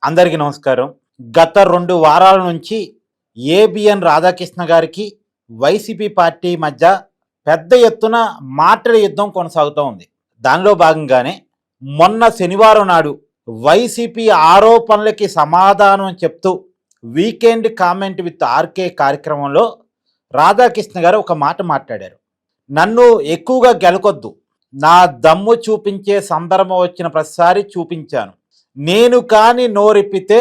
అందరికీ నమస్కారం. గత 2 వారాల నుంచి ఏబిఎన్ రాధాకృష్ణ గారికి, వైసీపీ పార్టీ మధ్య పెద్ద ఎత్తున మాటల యుద్ధం కొనసాగుతూ ఉంది. దానిలో భాగంగానే మొన్న శనివారం నాడు వైసీపీ ఆరోపణలకి సమాధానం చెప్తూ వీకెండ్ కామెంట్ విత్ ఆర్కే కార్యక్రమంలో రాధాకృష్ణ గారు ఒక మాట మాట్లాడారు. నన్ను ఎక్కువగా గెలకొద్దు, నా దమ్ము చూపించే సందర్భం వచ్చిన ప్రతిసారి చూపించాను. నేను కానీ నోరిప్పితే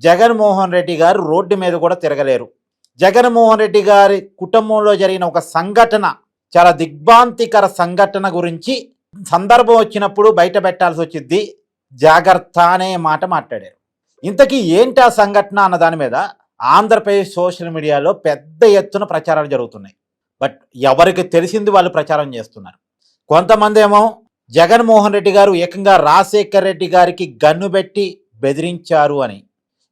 జగన్మోహన్ రెడ్డి గారు రోడ్డు మీద కూడా తిరగలేరు. జగన్మోహన్ రెడ్డి గారి కుటుంబంలో జరిగిన ఒక సంఘటన, చాలా దిగ్భ్రాంతికర సంఘటన గురించి సందర్భం వచ్చినప్పుడు బయట పెట్టాల్సి వచ్చింది, జాగ్రత్త అనే మాట మాట్లాడారు. ఇంతకీ ఏంటి ఆ సంఘటన అన్న దాని మీద ఆంధ్రప్రదేశ్ సోషల్ మీడియాలో పెద్ద ఎత్తున ప్రచారాలు జరుగుతున్నాయి. బట్ ఎవరికి తెలిసింది వాళ్ళు ప్రచారం చేస్తున్నారు. కొంతమంది ఏమో జగన్మోహన్ రెడ్డి గారు ఏకంగా రాజశేఖర్ రెడ్డి గారికి గన్ను పెట్టి బెదిరించారు అని,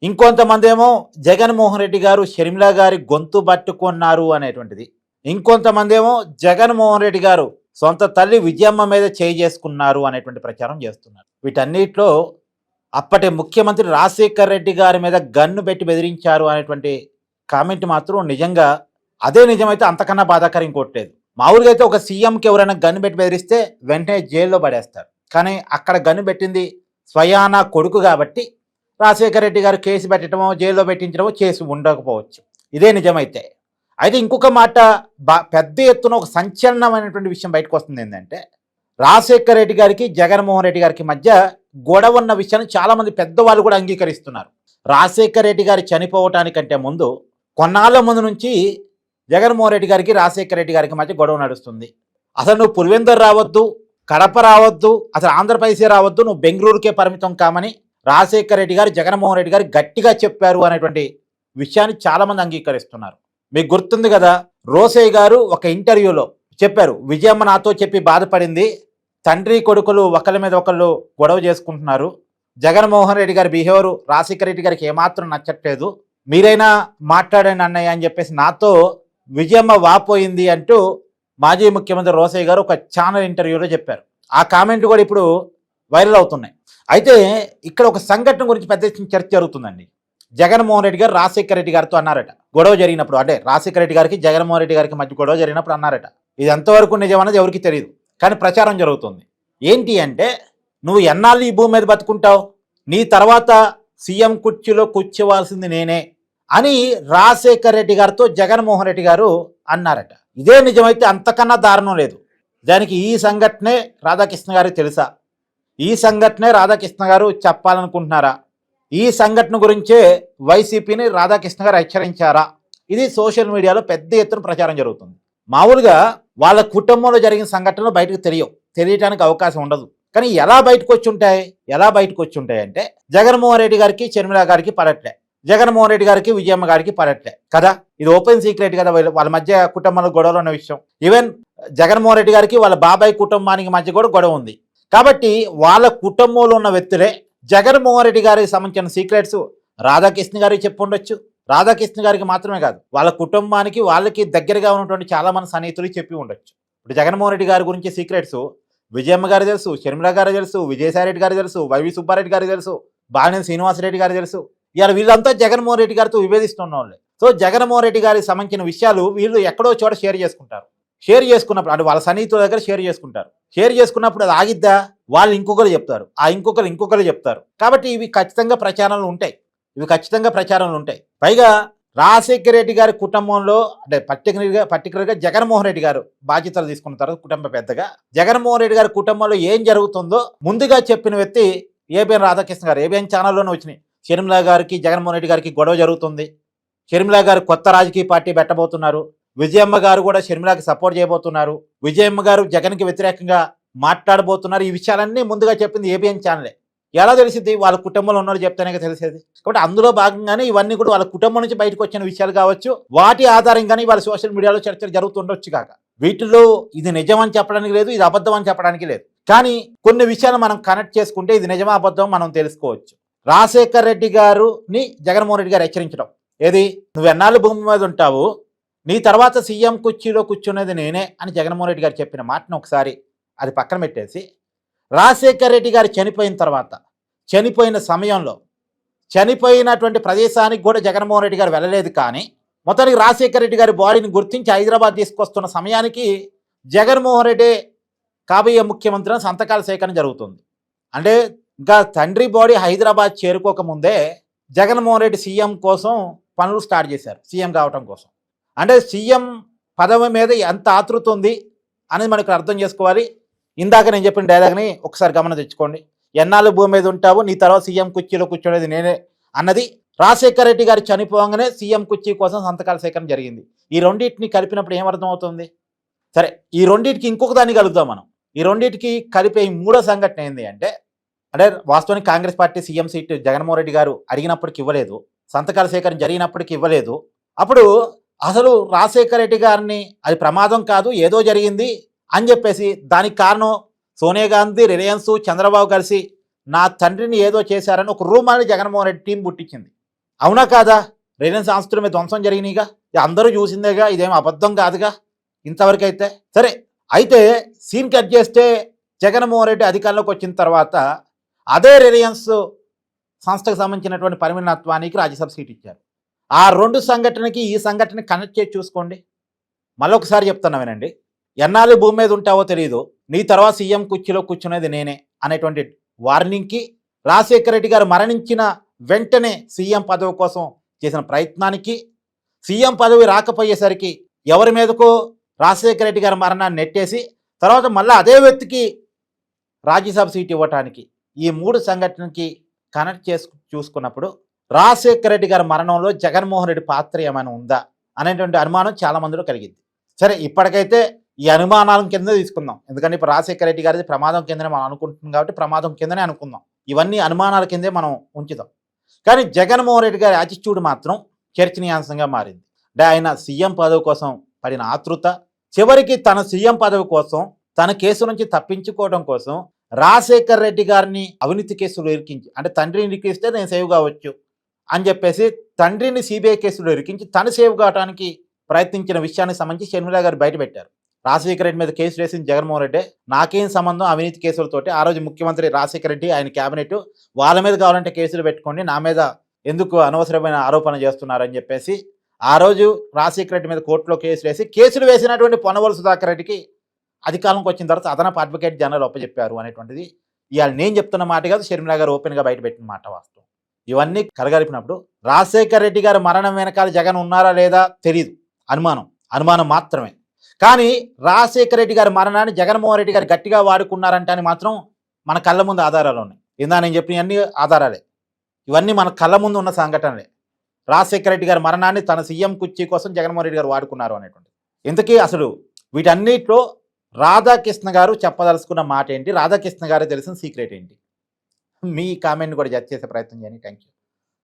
ఇంకొంతమంది ఏమో జగన్మోహన్ రెడ్డి గారు షర్మిల గారి గొంతు పట్టుకున్నారు అనేటువంటిది, ఇంకొంతమంది ఏమో జగన్మోహన్ రెడ్డి గారు సొంత తల్లి విజయమ్మ మీద చేయి చేసుకున్నారు అనేటువంటి ప్రచారం చేస్తున్నారు. వీటన్నిటిలో అప్పటి ముఖ్యమంత్రి రాజశేఖర్ రెడ్డి గారి మీద గన్ను పెట్టి బెదిరించారు అనేటువంటి కామెంట్ మాత్రం నిజంగా అదే నిజమైతే అంతకన్నా బాధాకరం ఇంకోట్లేదు. మామూలుగా అయితే ఒక సీఎంకి ఎవరైనా గన్ను పెట్టి బెదిరిస్తే వెంటనే జైల్లో పడేస్తారు. కానీ అక్కడ గన్ను పెట్టింది స్వయాన కొడుకు కాబట్టి రాజశేఖర రెడ్డి గారు కేసు పెట్టడమో జైల్లో పెట్టించడమో చేసి ఉండకపోవచ్చు, ఇదే నిజమైతే. అయితే ఇంకొక మాట పెద్ద ఎత్తున ఒక సంచలనమైనటువంటి విషయం బయటకు వస్తుంది. ఏంటంటే రాజశేఖర రెడ్డి గారికి జగన్మోహన్ రెడ్డి గారికి మధ్య గొడవ ఉన్న విషయాన్ని చాలామంది పెద్దవాళ్ళు కూడా అంగీకరిస్తున్నారు. రాజశేఖర రెడ్డి గారు చనిపోవటానికంటే ముందు కొన్నాళ్ళ ముందు నుంచి జగన్మోహన్ రెడ్డి గారికి రాజశేఖర రెడ్డి గారికి మధ్య గొడవ నడుస్తుంది. అసలు నువ్వు పులివెందులు రావద్దు, కడప రావద్దు, అసలు ఆంధ్రప్రదేశ్ రావద్దు, నువ్వు బెంగళూరుకే పరిమితం కామని రాజశేఖర రెడ్డి గారు జగన్మోహన్ రెడ్డి గారు గట్టిగా చెప్పారు అనేటువంటి విషయాన్ని చాలామంది అంగీకరిస్తున్నారు. మీకు గుర్తుంది కదా, రోసయ్య గారు ఒక ఇంటర్వ్యూలో చెప్పారు, విజయమ్మ నాతో చెప్పి బాధపడింది, తండ్రి కొడుకులు ఒకళ్ళ మీద ఒకళ్ళు గొడవ చేసుకుంటున్నారు, జగన్మోహన్ రెడ్డి గారి బిహేవియర్ రాజశేఖర రెడ్డి గారికి ఏమాత్రం నచ్చట్లేదు, మీరైనా మాట్లాడండి అన్నయ్య అని చెప్పేసి నాతో విజయమ్మ వాపోయింది అంటూ మాజీ ముఖ్యమంత్రి రోసయ్య గారు ఒక ఛానల్ ఇంటర్వ్యూలో చెప్పారు. ఆ కామెంట్ కూడా ఇప్పుడు వైరల్ అవుతున్నాయి. అయితే ఇక్కడ ఒక సంఘటన గురించి పెద్ద చర్చ జరుగుతుందండి. జగన్మోహన్ రెడ్డి గారు రాజశేఖర రెడ్డి గారితో అన్నారట, గొడవ జరిగినప్పుడు, అంటే రాజశేఖర రెడ్డి గారికి జగన్మోహన్ రెడ్డి గారికి మధ్య గొడవ జరిగినప్పుడు అన్నారట. ఇది ఎంతవరకు నిజమన్నది ఎవరికి తెలియదు, కానీ ప్రచారం జరుగుతుంది. ఏంటి అంటే, నువ్వు ఎన్నాళ్ళు ఈ భూమి మీద బతుకుంటావు, నీ తర్వాత సీఎం కుర్చీలో కూర్చోవాల్సింది నేనే అని రాజశేఖర రెడ్డి గారితో జగన్మోహన్ రెడ్డి గారు అన్నారట. ఇదే నిజమైతే అంతకన్నా దారుణం లేదు. దానికి ఈ సంఘటనే రాధాకృష్ణ గారికి తెలుసా? ఈ సంఘటనే రాధాకృష్ణ గారు చెప్పాలనుకుంటున్నారా? ఈ సంఘటన గురించే వైసీపీని రాధాకృష్ణ గారు హెచ్చరించారా? ఇది సోషల్ మీడియాలో పెద్ద ఎత్తున ప్రచారం జరుగుతుంది. మామూలుగా వాళ్ళ కుటుంబంలో జరిగిన సంఘటనలు బయటకు తెలియటానికి అవకాశం ఉండదు. కానీ ఎలా బయటకు వచ్చి ఉంటాయి అంటే, జగన్మోహన్ రెడ్డి గారికి షర్మిల గారికి పడట్లే, జగన్మోహన్ రెడ్డి గారికి విజయమ్మ గారికి పడట్లే కదా, ఇది ఓపెన్ సీక్రెట్ కదా వాళ్ళ మధ్య కుటుంబంలో గొడవలు ఉన్న విషయం. ఈవెన్ జగన్మోహన్ రెడ్డి గారికి వాళ్ళ బాబాయ్ కుటుంబానికి మధ్య కూడా గొడవ ఉంది. కాబట్టి వాళ్ళ కుటుంబంలో ఉన్న వ్యక్తులే జగన్మోహన్ రెడ్డి గారికి సంబంధించిన సీక్రెట్స్ రాధాకృష్ణ గారికి చెప్పి ఉండొచ్చు. రాధాకృష్ణ గారికి మాత్రమే కాదు, వాళ్ళ కుటుంబానికి వాళ్ళకి దగ్గరగా ఉన్నటువంటి చాలా మంది సన్నిహితులు చెప్పి ఉండొచ్చు. ఇప్పుడు జగన్మోహన్ రెడ్డి గారి గురించి సీక్రెట్స్ విజయమ్మ గారు తెలుసు, షర్మిల గారు తెలుసు, విజయసాయిరెడ్డి గారు తెలుసు, వైవి సుబ్బారెడ్డి గారు తెలుసు, బాలినేని శ్రీనివాసరెడ్డి గారు తెలుసు. ఇవాళ వీళ్ళంతా జగన్మోహన్ రెడ్డి గారితో విభేదిస్తున్న వాళ్ళే. సో జగన్మోహన్ రెడ్డి గారికి సంబంధించిన విషయాలు వీళ్ళు ఎక్కడో చోట షేర్ చేసుకున్నప్పుడు అంటే వాళ్ళ సన్నిహితుల దగ్గర షేర్ చేసుకున్నప్పుడు అది ఆగిద్దా, వాళ్ళు ఇంకొకరు చెప్తారు, ఆ ఇంకొకరు చెప్తారు. కాబట్టి ఇవి ఖచ్చితంగా ప్రచారాలు ఉంటాయి. పైగా రాజశేఖర రెడ్డి గారి కుటుంబంలో, అంటే పర్టికులర్గా జగన్మోహన్ రెడ్డి గారు బాధ్యతలు తీసుకున్న తర్వాత కుటుంబ పెద్దగా జగన్మోహన్ రెడ్డి గారి కుటుంబంలో ఏం జరుగుతుందో ముందుగా చెప్పిన వ్యక్తి ఏబిఎన్ రాధాకృష్ణ గారు. ఏబిఎన్ ఛానల్లోనే వచ్చినాయి, షర్మిల గారికి జగన్మోహన్ రెడ్డి గారికి గొడవ జరుగుతుంది, షర్మిల గారు కొత్త రాజకీయ పార్టీ పెట్టబోతున్నారు, విజయమ్మ గారు కూడా షర్మిలకి సపోర్ట్ చేయబోతున్నారు, విజయమ్మ గారు జగన్కి వ్యతిరేకంగా మాట్లాడబోతున్నారు. ఈ విషయాలన్నీ ముందుగా చెప్పింది ఏబిఎన్ ఛానలే. ఎలా తెలిసింది? వాళ్ళ కుటుంబంలో ఉన్నవాళ్ళు చెప్తేనే తెలిసేది. కాబట్టి అందులో భాగంగానే ఇవన్నీ కూడా వాళ్ళ కుటుంబం నుంచి బయటకు వచ్చిన విషయాలు కావచ్చు, వాటి ఆధారంగానే వాళ్ళ సోషల్ మీడియాలో చర్చలు జరుగుతుండొచ్చు కాక. వీటిలో ఇది నిజం అని చెప్పడానికి లేదు, ఇది అబద్ధం అని చెప్పడానికి లేదు. కానీ కొన్ని విషయాలు మనం కనెక్ట్ చేసుకుంటే ఇది నిజమా అబద్ధం మనం తెలుసుకోవచ్చు. రాజశేఖర రెడ్డి గారుని జగన్మోహన్ రెడ్డి గారు హెచ్చరించడం ఏది, నువ్వు ఎన్నాళ్ళు భూమి మీద ఉంటావు, నీ తర్వాత సీఎం కుర్చీలో కూర్చునేది నేనే అని జగన్మోహన్ రెడ్డి గారు చెప్పిన మాటను ఒకసారి అది పక్కన పెట్టేసి, రాజశేఖర రెడ్డి గారు చనిపోయిన సమయంలో చనిపోయినటువంటి ప్రదేశానికి కూడా జగన్మోహన్ రెడ్డి గారు వెళ్ళలేదు. కానీ మొత్తానికి రాజశేఖర రెడ్డి గారి బాడీని గుర్తించి హైదరాబాద్ తీసుకొస్తున్న సమయానికి జగన్మోహన్ రెడ్డి కాబోయే ముఖ్యమంత్రి సంతకాల సేకరణ జరుగుతుంది. అంటే ఇంకా తండ్రి బాడీ హైదరాబాద్ చేరుకోకముందే జగన్మోహన్ రెడ్డి సీఎం కోసం పనులు స్టార్ట్ చేశారు, సీఎం కావటం కోసం. అంటే సీఎం పదవి మీద ఎంత ఆతృత ఉంది అనేది మనకు అర్థం చేసుకోవాలి. ఇందాక నేను చెప్పిన డైలాగ్ని ఒకసారి గమనం తెచ్చుకోండి. ఎన్నాళ్ళు భూమి మీద ఉంటావు, నీ తర్వాత సీఎం కుర్చీలో కూర్చోనేది నేనే అన్నది రాజశేఖర రెడ్డి గారు చనిపోగానే సీఎం కుర్చీ కోసం సంతకాల సేకరణ జరిగింది. ఈ రెండింటిని కలిపినప్పుడు ఏమర్థం అవుతుంది? సరే, ఈ రెండింటికి ఇంకొక దాన్ని కలుపుదాం మనం. ఈ రెండింటికి కలిపే ఈ మూడో సంఘటన ఏంటి అంటే వాస్తవానికి Congress party CM seat Jaganmohan Reddy గారు అడిగినప్పటికి ఇవ్వలేదు, సంతకాల సేకరణ జరిగినప్పటికీ ఇవ్వలేదు. అప్పుడు అసలు రాజశేఖర రెడ్డి గారిని అది ప్రమాదం కాదు, ఏదో జరిగింది అని చెప్పేసి దానికి కారణం సోనియా గాంధీ, రిలయన్స్, చంద్రబాబు కలిసి నా తండ్రిని ఏదో చేశారని ఒక రూమాన్ని జగన్మోహన్ రెడ్డి టీం పుట్టించింది. అవునా కాదా? రిలయన్స్ ఆస్తుల మీద ధ్వంసం జరిగినాయిగా, అందరూ చూసిందేగా, ఇదేం అబద్ధం కాదుగా ఇంతవరకు అయితే. సరే, అయితే సీన్ కట్ చేస్తే జగన్మోహన్ రెడ్డి అధికారంలోకి వచ్చిన తర్వాత అదే రిలయన్స్ సంస్థకు సంబంధించినటువంటి పరిమితత్వానికి రాజ్యసభ సీట్ ఇచ్చారు. ఆ రెండు సంఘటనకి ఈ సంఘటన కనెక్ట్ చేసి చూసుకోండి. మళ్ళొకసారి చెప్తున్నా వినండి. ఎన్నాళ్ళు భూమి మీద ఉంటావో తెలియదు, నీ తర్వాత సీఎం కుర్చీలో కూర్చునేది నేనే అనేటువంటి వార్నింగ్కి, రాజశేఖర రెడ్డి గారు మరణించిన వెంటనే సీఎం పదవి కోసం చేసిన ప్రయత్నానికి, సీఎం పదవి రాకపోయేసరికి ఎవరి మీదకో రాజశేఖర రెడ్డి గారి మరణాన్ని నెట్టేసి తర్వాత మళ్ళీ అదే వ్యక్తికి రాజ్యసభ సీట్ ఇవ్వటానికి, ఈ మూడు సంఘటనకి కనెక్ట్ చూసుకున్నప్పుడు రాజశేఖర రెడ్డి గారి మరణంలో జగన్మోహన్ రెడ్డి పాత్ర ఏమైనా ఉందా అనేటువంటి అనుమానం చాలా మందిలో కలిగింది. సరే, ఇప్పటికైతే ఈ అనుమానాల కింద తీసుకుందాం. ఎందుకంటే ఇప్పుడు రాజశేఖర రెడ్డి గారిది ప్రమాదం కిందనే మనం అనుకుంటున్నాం కాబట్టి ప్రమాదం కిందనే అనుకుందాం. ఇవన్నీ అనుమానాల కిందే మనం ఉంచుదాం. కానీ జగన్మోహన్ రెడ్డి గారి యాటిట్యూడ్ మాత్రం చర్చనీయాంశంగా మారింది. అంటే ఆయన సీఎం పదవి కోసం పడిన ఆతృత, చివరికి తన సీఎం పదవి కోసం తన కేసు నుంచి తప్పించుకోవడం కోసం రాజశేఖర రెడ్డి గారిని అవినీతి కేసులో ఇరికించి, అంటే తండ్రిని ఇరికిస్తే నేను సేవ్ కావచ్చు అని చెప్పేసి తండ్రిని సిబిఐ కేసులో ఇరికించి తను సేవ్ కావడానికి ప్రయత్నించిన విషయానికి సంబంధించి షర్మిల గారు బయటపెట్టారు. రాజశేఖర రెడ్డి మీద కేసు వేసింది జగన్మోహన్ రెడ్డి, నాకేం సంబంధం అవినీతి కేసులతోటి, ఆ రోజు ముఖ్యమంత్రి రాజశేఖర రెడ్డి, ఆయన క్యాబినెట్, వాళ్ళ మీద కావాలంటే కేసులు పెట్టుకోండి, నా మీద ఎందుకు అనవసరమైన ఆరోపణ చేస్తున్నారని చెప్పేసి ఆ రోజు రాజశేఖర రెడ్డి మీద కోర్టులో కేసులు వేసినటువంటి పొన్నవోలు సుధాకర్ రెడ్డికి అధికారంలోకి వచ్చిన తర్వాత అదనపు అడ్వకేట్ జనరల్ ఒప్పచెప్పారు అనేటువంటిది ఇవాళ నేను చెప్తున్న మాట కాదు, షర్మిల గారు ఓపెన్గా బయటపెట్టిన మాట వాస్తవం. ఇవన్నీ కలగలిపినప్పుడు రాజశేఖర రెడ్డి గారి మరణం వెనకాల జగన్ ఉన్నారా లేదా తెలియదు, అనుమానం మాత్రమే. కానీ రాజశేఖర రెడ్డి గారి మరణాన్ని జగన్మోహన్ రెడ్డి గారు గట్టిగా వాడుకున్నారంటే అని మాత్రం మన కళ్ళ ముందు ఆధారాలు ఉన్నాయి. ఇందా నేను చెప్పిన అన్ని ఆధారాలే, ఇవన్నీ మన కళ్ళ ముందు ఉన్న సంఘటనలే. రాజశేఖర రెడ్డి గారి మరణాన్ని తన సీఎం కుర్చీ కోసం జగన్మోహన్ రెడ్డి గారు వాడుకున్నారు అనేటువంటి. ఇంతకీ అసలు వీటన్నిటిలో రాధాకృష్ణ గారు చెప్పదలుచుకున్న మాట ఏంటి, రాధాకృష్ణ గారు తెలిసిన సీక్రెట్ ఏంటి? మీ కామెంట్ కూడా జడ్జ్ చేసే ప్రయత్నం చేయండి. Thank you.